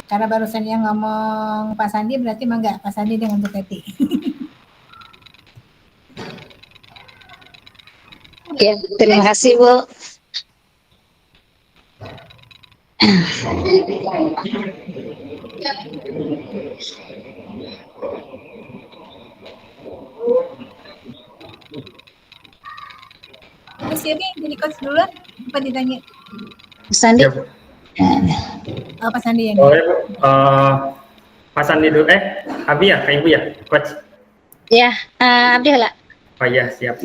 Karena barusan yang ngomong Pak Sandi berarti mah enggak, Pak Sandi dengan Bu Teti. Ya, terima kasih Bu. Bu Siri jadi coach duluan, apa ditanya? Sandi. Ya, Bu. Oh, Pak Sandi yang Boleh, Bu. Pak Sandi dulu. Abi ya, Kak Ibu ya, Coach. Ya, Abdi lah. Oh iya, siap.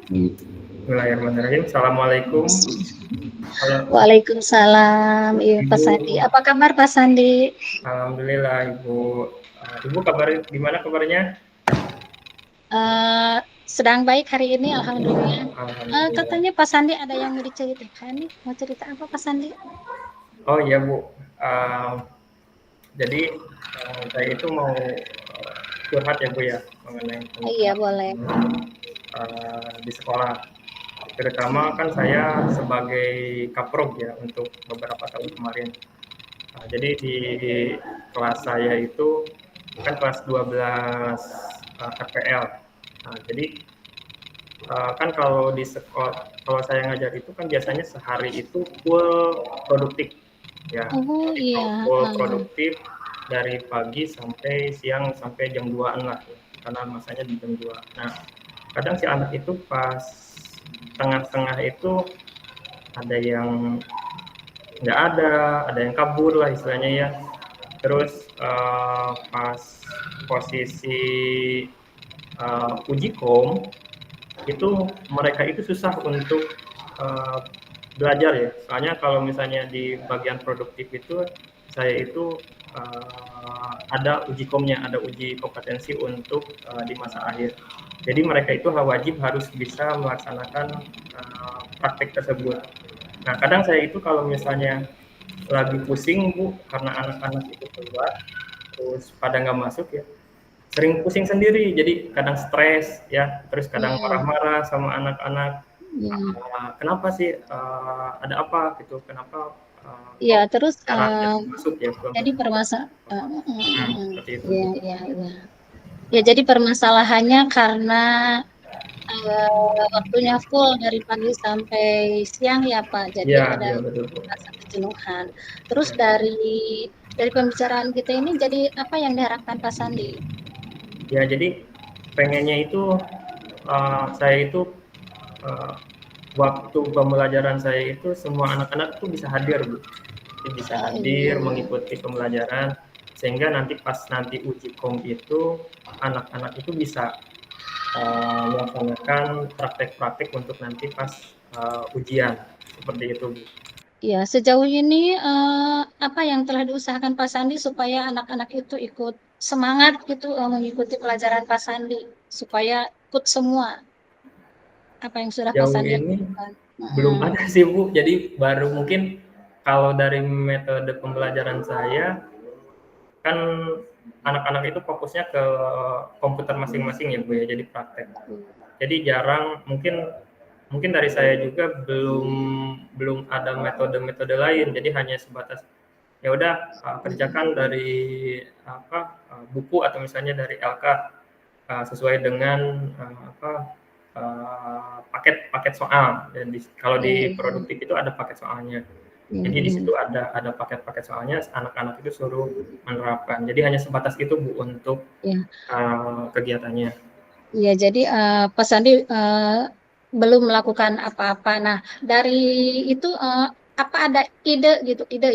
Bismillahirrahmanirrahim. Assalamualaikum. Halo, Waalaikumsalam, Ibu Pak Ibu. Sandi. Apa kabar Pak Sandi? Alhamdulillah, Ibu. Ibu kabar gimana kabarnya? Sedang baik hari ini, alhamdulillah. Alhamdulillah. Katanya Pak Sandi ada yang mau diceritakan nih. Mau cerita apa Pak Sandi? Oh iya, Bu. Jadi saya itu mau curhat ya, Bu ya, mengenai Iya, boleh. di sekolah. Terutama kan saya sebagai kaprod ya untuk beberapa tahun kemarin. Jadi di kelas saya itu kan kelas 12 KPL. Jadi kan kalau di sekolah, kalau saya ngajar itu kan biasanya sehari itu full produktif ya. Oh Jadi iya. full produktif dari pagi sampai siang sampai jam 2-an lah ya, karena masanya di jam 2. Nah, kadang si anak itu pas tengah-tengah itu ada yang nggak ada yang kabur lah istilahnya ya. Terus pas posisi uji kom itu mereka itu susah untuk belajar ya. Soalnya kalau misalnya di bagian produktif itu saya itu ada uji komnya, ada uji kompetensi untuk di masa akhir. Jadi mereka itu wajib harus bisa melaksanakan praktek tersebut. Nah, kadang saya itu kalau misalnya lagi pusing Bu, karena anak-anak itu keluar, terus pada nggak masuk ya, sering pusing sendiri, jadi kadang stres ya, terus kadang marah-marah sama anak-anak. Kenapa sih, ada apa gitu, kenapa Iya, terus caranya masuk ya? jadi permasalahan. Seperti itu. Iya. Ya, jadi permasalahannya karena waktunya full dari pagi sampai siang ya Pak. Jadi ada Iya betul. rasa kejenuhan. Terus dari pembicaraan kita ini jadi apa yang diharapkan Pak Sandi? Ya, jadi pengennya itu saya itu waktu pembelajaran saya itu semua anak-anak tuh bisa hadir Bu. Jadi bisa hadir mengikuti pembelajaran sehingga nanti pas nanti uji kom itu anak-anak itu bisa melaksanakan praktek-praktek untuk nanti pas ujian seperti itu Bu. Ya, sejauh ini apa yang telah diusahakan Pak Sandi supaya anak-anak itu ikut semangat gitu mengikuti pelajaran Pak Sandi supaya ikut semua apa yang sudah Pak Jauh Sandi ini lakukan? belum ada sih Bu, jadi baru mungkin kalau dari metode pembelajaran saya kan anak-anak itu fokusnya ke komputer masing-masing ya Bu ya, jadi praktek. Jadi jarang, mungkin dari saya juga belum ada metode-metode lain, jadi hanya sebatas ya udah kerjakan dari buku atau misalnya dari LK sesuai dengan paket soal. Dan kalau di produktif itu ada paket soalnya. Jadi di situ ada paket-paket soalnya, anak-anak itu suruh menerapkan. Jadi hanya sebatas itu Bu untuk kegiatannya. Iya, jadi Pak Sandi belum melakukan apa-apa. Nah, dari itu apa ada ide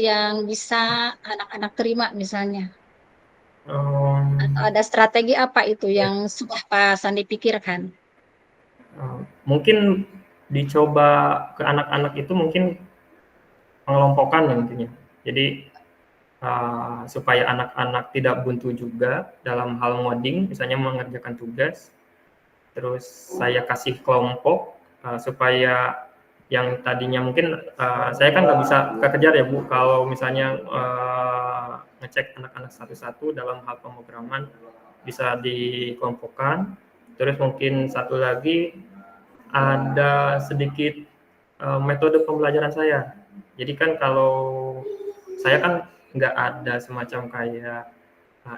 yang bisa anak-anak terima misalnya? Atau ada strategi apa itu yang sudah Pak Sandi pikirkan? Mungkin dicoba ke anak-anak itu mungkin pengelompokan ya intinya. Jadi supaya anak-anak tidak buntu juga dalam hal ngoding, misalnya mengerjakan tugas. Terus saya kasih kelompok supaya yang tadinya mungkin saya kan nggak bisa kekejar ya Bu, kalau misalnya ngecek anak-anak satu-satu dalam hal pemrograman bisa dikelompokkan. Terus mungkin satu lagi ada sedikit metode pembelajaran saya. Jadi kan kalau saya kan nggak ada semacam kayak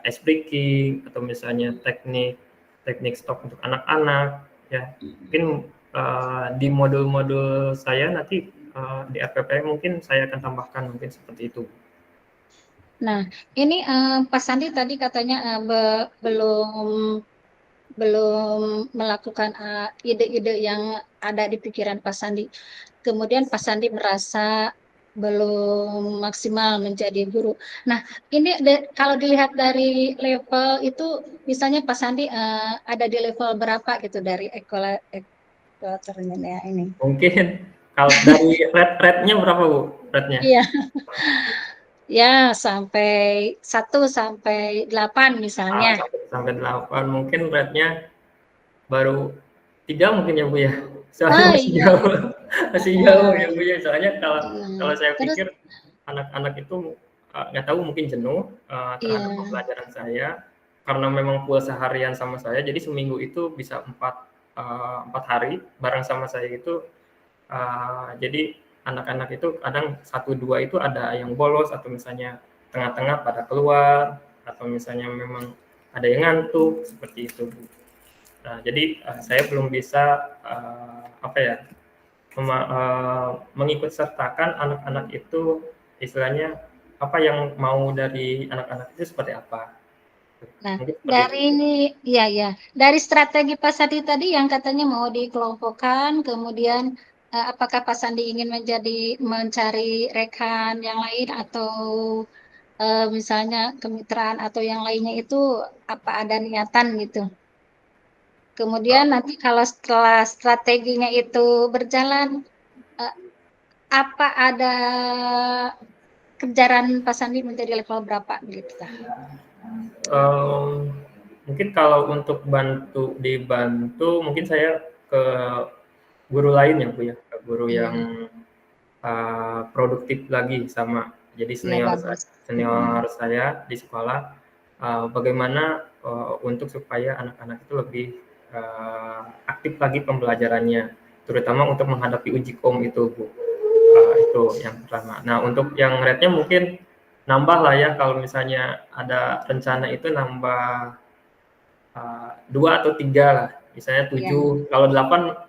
ice breaking atau misalnya teknik stop untuk anak-anak ya. Mungkin di modul-modul saya nanti di RPP mungkin saya akan tambahkan mungkin seperti itu. Nah, ini Pak Sandi tadi katanya belum melakukan ide-ide yang ada di pikiran Pak Sandi. Kemudian Pak Sandi merasa belum maksimal menjadi guru. Nah, ini kalau dilihat dari level itu, misalnya Pak Sandi ada di level berapa gitu dari ekolaternya ini? Mungkin kalau dari rate-nya berapa Bu? Rate-nya? Iya, ya sampai 1 sampai 8 misalnya. Sampai 8 mungkin rate-nya baru 3 mungkin ya Bu ya. Soalnya Oh masih iya, jauh. Masih jauh ya Bu ya. Soalnya kalau iya. saya Terus pikir anak-anak itu nggak tahu mungkin jenuh iya, terhadap pembelajaran saya karena memang full seharian sama saya. Jadi seminggu itu bisa 4 hari bareng sama saya itu. Jadi anak-anak itu kadang 1-2 itu ada yang bolos atau misalnya tengah-tengah pada keluar atau misalnya memang ada yang ngantuk seperti itu Bu. Nah, jadi saya belum bisa apa ya mengikut sertakan anak-anak itu istilahnya apa yang mau dari anak-anak itu seperti apa. nah Mungkin seperti itu. dari ya ya dari strategi Pak Sandi tadi yang katanya mau dikelompokkan, kemudian apakah Pak Sandi ingin mencari rekan yang lain atau misalnya kemitraan atau yang lainnya itu apa ada niatan gitu? Kemudian nanti kalau setelah strateginya itu berjalan, eh, apa ada kejaran Pak Sandi menjadi level berapa gitu? Mungkin kalau untuk dibantu mungkin saya ke guru lain ya Bu ya, ke guru yang Iya, produktif lagi sama jadi iya bagus. senior saya di sekolah bagaimana untuk supaya anak-anak itu lebih aktif lagi pembelajarannya terutama untuk menghadapi uji kom itu Bu. Itu yang pertama. Nah untuk yang rate-nya mungkin nambah lah ya kalau misalnya ada rencana itu nambah 2 atau 3 lah misalnya Iya. 7 kalau 8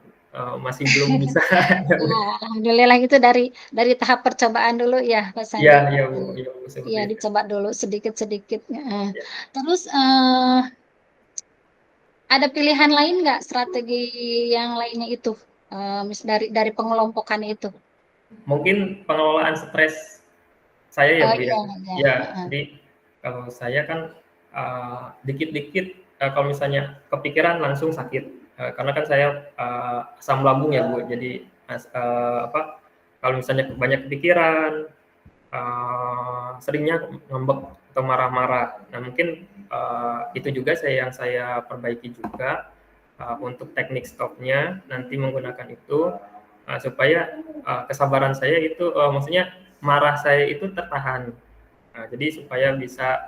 masih belum bisa. Nah, alhamdulillah itu dari tahap percobaan dulu ya, Pak Iya Sandi. iya Bu, iya Bu, seperti Iya, itu. dicoba dulu sedikit-sedikit. Ya. Terus ada pilihan lain nggak strategi yang lainnya itu, dari pengelompokan itu? Mungkin pengelolaan stres saya ya Oh Bu ya. iya, iya. Ya, jadi kalau saya kan dikit-dikit kalau misalnya kepikiran langsung sakit. Karena kan saya asam lambung ya Bu. Jadi apa kalau misalnya banyak kepikiran seringnya ngambek atau marah-marah. Nah, mungkin itu juga yang saya perbaiki juga untuk teknik stopnya nanti menggunakan itu supaya kesabaran saya itu maksudnya marah saya itu tertahan. Nah, jadi supaya bisa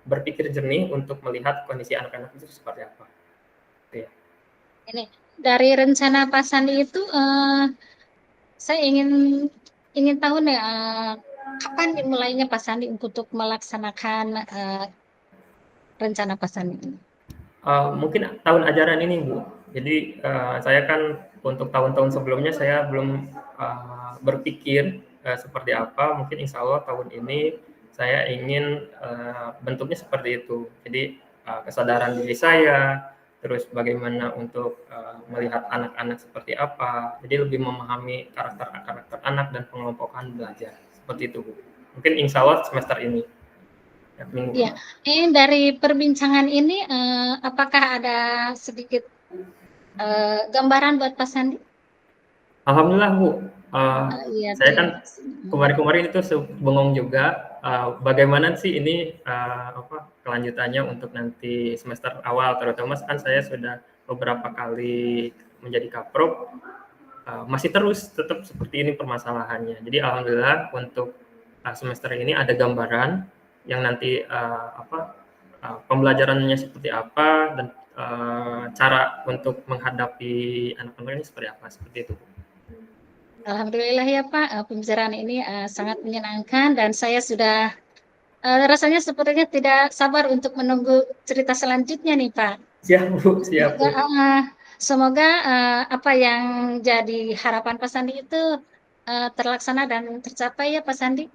berpikir jernih untuk melihat kondisi anak-anak itu seperti apa. Gitu ya. Ini dari rencana Pak Sandi itu, saya ingin tahu nih, kapan dimulainya Pak Sandi untuk melaksanakan rencana Pak Sandi ini? Mungkin tahun ajaran ini Bu. Jadi saya kan untuk tahun-tahun sebelumnya saya belum berpikir seperti apa. Mungkin insya Allah tahun ini saya ingin bentuknya seperti itu. Jadi kesadaran diri saya, terus bagaimana untuk melihat anak-anak seperti apa. Jadi lebih memahami karakter anak dan pengelompokan belajar seperti itu Bu. Mungkin insya Allah semester ini. Ya, minggu. Ya, dari perbincangan ini, apakah ada sedikit gambaran buat Pak Sandi? Alhamdulillah Bu, Iya, saya kan terima kasih. kemarin-kemarin itu bengong juga bagaimana sih ini kelanjutannya untuk nanti semester awal terutama kan saya sudah beberapa kali menjadi kaprok masih terus tetap seperti ini permasalahannya. Jadi alhamdulillah untuk semester ini ada gambaran yang nanti pembelajarannya seperti apa dan cara untuk menghadapi anak-anak ini seperti apa seperti itu. Alhamdulillah ya Pak, pembicaraan ini sangat menyenangkan dan saya sudah rasanya sepertinya tidak sabar untuk menunggu cerita selanjutnya nih Pak. Siap Bu, siap Semoga, Bu. semoga apa yang jadi harapan Pak Sandi itu terlaksana dan tercapai ya Pak Sandi.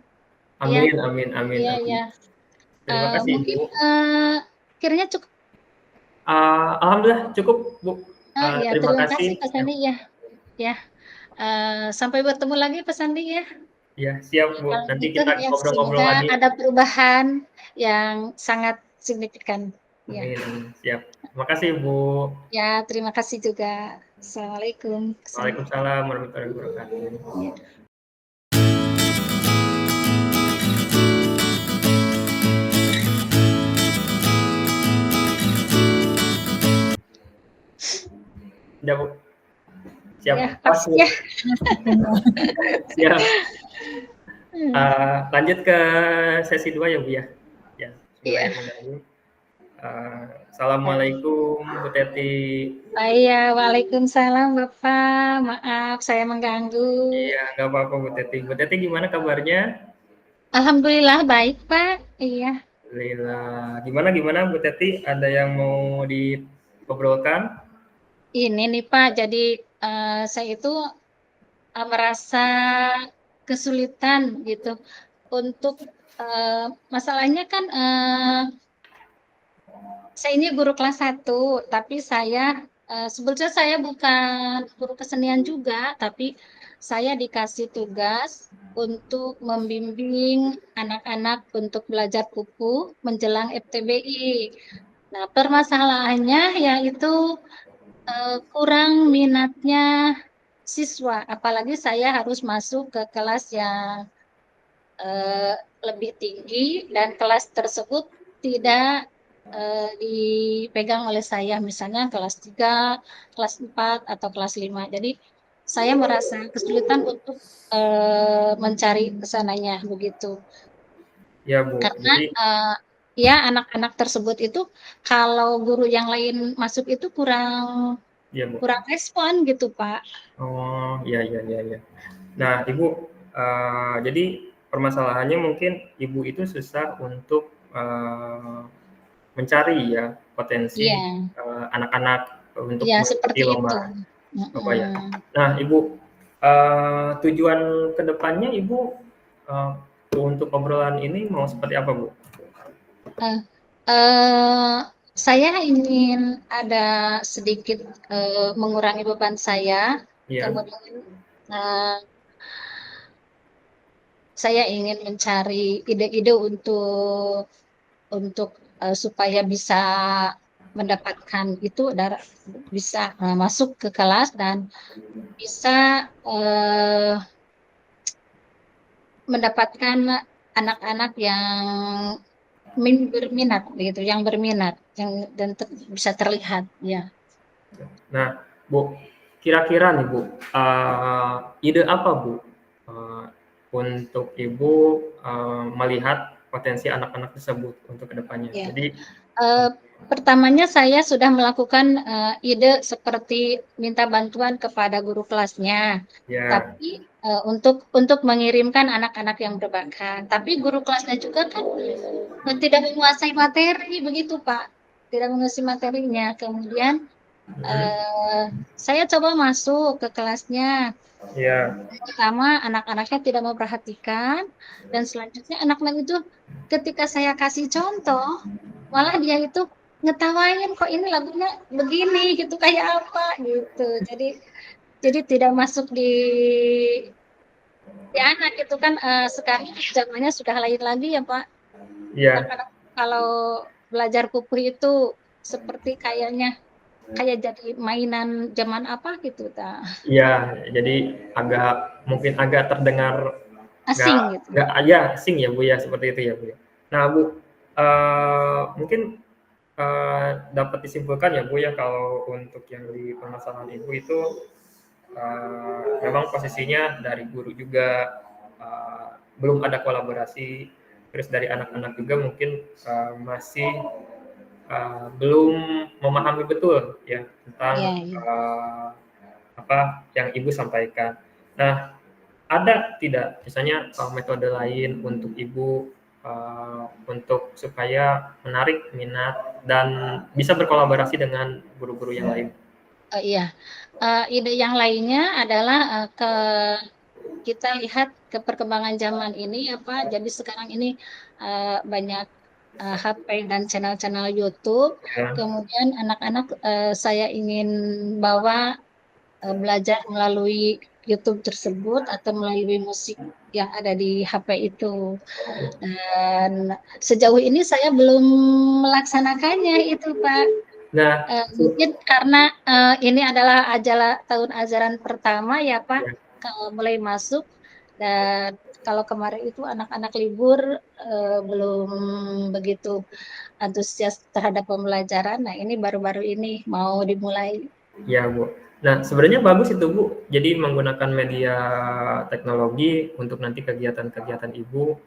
Ya, Amin, amin, amin, ya, amin. ya. Terima kasih Mungkin Bu. kiranya cukup. Alhamdulillah cukup Bu. Ya, Terima terima kasih kasih. Pak Sandi ya. Ya, sampai bertemu lagi Pak Sandi ya. Ya, siap Bu. Kalau Nanti gitu kita ya, ngobrol-ngobrol semoga lagi. ada perubahan yang sangat signifikan. Ya, Amin, amin. Siap. Terima kasih Bu. ya, terima kasih juga. Assalamualaikum. Waalaikumsalam warahmatullahi wabarakatuh. Ya. Udah Bu. Siap. Ya, Pas pas Bu. ya. Siap. Lanjut ke sesi 2 ya Bu ya. Ya, Iya. supaya mengganggu. Assalamualaikum Bu Teti. Iya, waalaikumsalam Bapak. Maaf saya mengganggu. Iya, nggak apa-apa Bu Teti. Bu Teti gimana kabarnya? Alhamdulillah baik Pak. Iya. Alhamdulillah. Gimana Bu Teti? Ada yang mau diobrolkan? Ini nih Pak, jadi saya itu merasa kesulitan gitu untuk masalahnya kan saya ini guru kelas 1, tapi saya sebetulnya saya bukan guru kesenian juga, tapi saya dikasih tugas untuk membimbing anak-anak untuk belajar kupu menjelang FTBI. Nah, permasalahannya yaitu kurang minatnya siswa, apalagi saya harus masuk ke kelas yang lebih tinggi dan kelas tersebut tidak dipegang oleh saya, misalnya kelas 3, kelas 4, atau kelas 5. Jadi saya merasa kesulitan untuk mencari kesananya begitu. Ya Bu. Karena Jadi ya anak-anak tersebut itu kalau guru yang lain masuk itu kurang ya Bu. respon gitu Pak. Oh, iya, iya, iya, iya. Nah, Ibu, jadi permasalahannya mungkin Ibu itu susah untuk mencari ya potensi Iya, anak-anak untuk iya mengikuti seperti itu. lomba ya. Nah, Ibu, tujuan kedepannya Ibu untuk obrolan ini mau seperti apa, Bu? Saya ingin ada sedikit mengurangi beban saya, Iya. kemudian saya ingin mencari ide-ide untuk supaya bisa mendapatkan itu, bisa masuk ke kelas dan bisa mendapatkan anak-anak yang berminat begitu, yang berminat, dan bisa terlihat ya. Nah, Bu, kira-kira nih Bu, ide apa Bu untuk Ibu melihat potensi anak-anak tersebut untuk kedepannya? Ya. Jadi Pertamanya saya sudah melakukan ide seperti minta bantuan kepada guru kelasnya, ya, tapi untuk mengirimkan anak-anak yang berbakat. Tapi guru kelasnya juga kan tidak menguasai materi begitu Pak, tidak menguasai materinya. Kemudian saya coba masuk ke kelasnya. ya, Pertama anak-anaknya tidak memperhatikan, dan selanjutnya anak-anak itu ketika saya kasih contoh, malah dia itu ngetawain, kok ini lagunya begini gitu, kayak apa gitu. Jadi tidak masuk di anak itu kan sekarang zamannya sudah lain lagi ya Pak. ya, Anak-anak kalau belajar kupu itu seperti kayak jadi mainan zaman apa gitu ta. ya. Jadi mungkin agak terdengar Asing gitu. nggak aja asing ya Bu ya, seperti itu ya Bu ya. Nah Bu, mungkin dapat disimpulkan ya Bu ya, kalau untuk yang di permasalahan Ibu itu memang posisinya dari guru juga belum ada kolaborasi, terus dari anak-anak juga mungkin masih belum memahami betul ya tentang Ya. apa yang Ibu sampaikan. Nah, ada tidak misalnya metode lain untuk ibu untuk supaya menarik minat dan bisa berkolaborasi dengan guru-guru yang lain? Iya, ide yang lainnya adalah kita lihat ke perkembangan zaman ini apa. Jadi sekarang ini banyak HP dan channel-channel YouTube. Ya, Kemudian anak-anak saya ingin bawa belajar melalui YouTube tersebut atau melalui musik yang ada di HP itu. Dan sejauh ini saya belum melaksanakannya itu, Pak. nah, Mungkin karena ini adalah tahun ajaran pertama ya Pak, ya, kalau mulai masuk, dan kalau kemarin itu anak-anak libur belum begitu antusias terhadap pembelajaran. Nah ini baru-baru ini mau dimulai. ya Bu. Nah sebenarnya bagus itu Bu. Jadi menggunakan media teknologi untuk nanti kegiatan-kegiatan ibu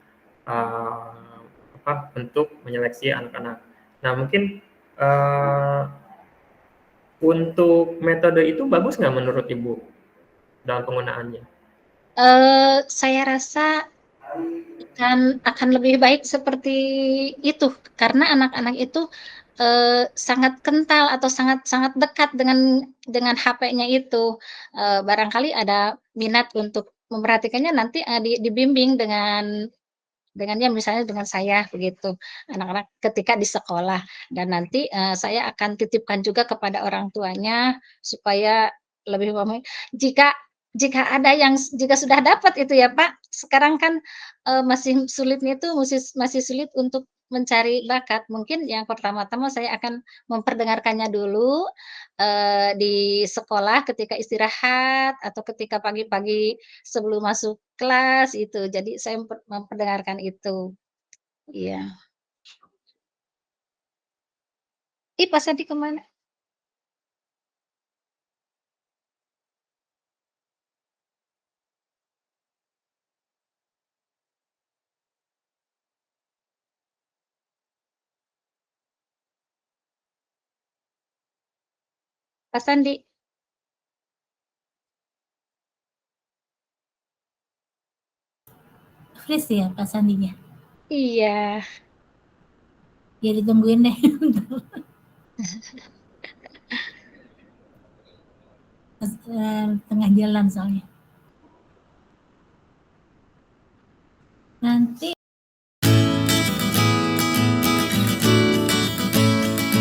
untuk menyeleksi anak-anak. Nah mungkin untuk metode itu bagus nggak menurut Ibu dalam penggunaannya? Saya rasa akan lebih baik seperti itu karena anak-anak itu sangat kental atau sangat sangat dekat dengan HP-nya itu. Barangkali ada minat untuk memperhatikannya nanti dibimbing dengannya misalnya dengan saya begitu, anak-anak ketika di sekolah, dan nanti saya akan titipkan juga kepada orang tuanya supaya lebih memahami. Jika jika ada yang jika sudah dapat itu ya Pak, sekarang kan masih sulitnya itu masih sulit untuk mencari bakat. Mungkin yang pertama-tama saya akan memperdengarkannya dulu di sekolah ketika istirahat atau ketika pagi-pagi sebelum masuk kelas itu. Jadi saya memperdengarkan itu. Iya. Ih, Pak Sandi kemana? Pak Sandi? Freeze ya Pak Sandinya. Iya. Ya ditungguin deh. Tengah jalan soalnya.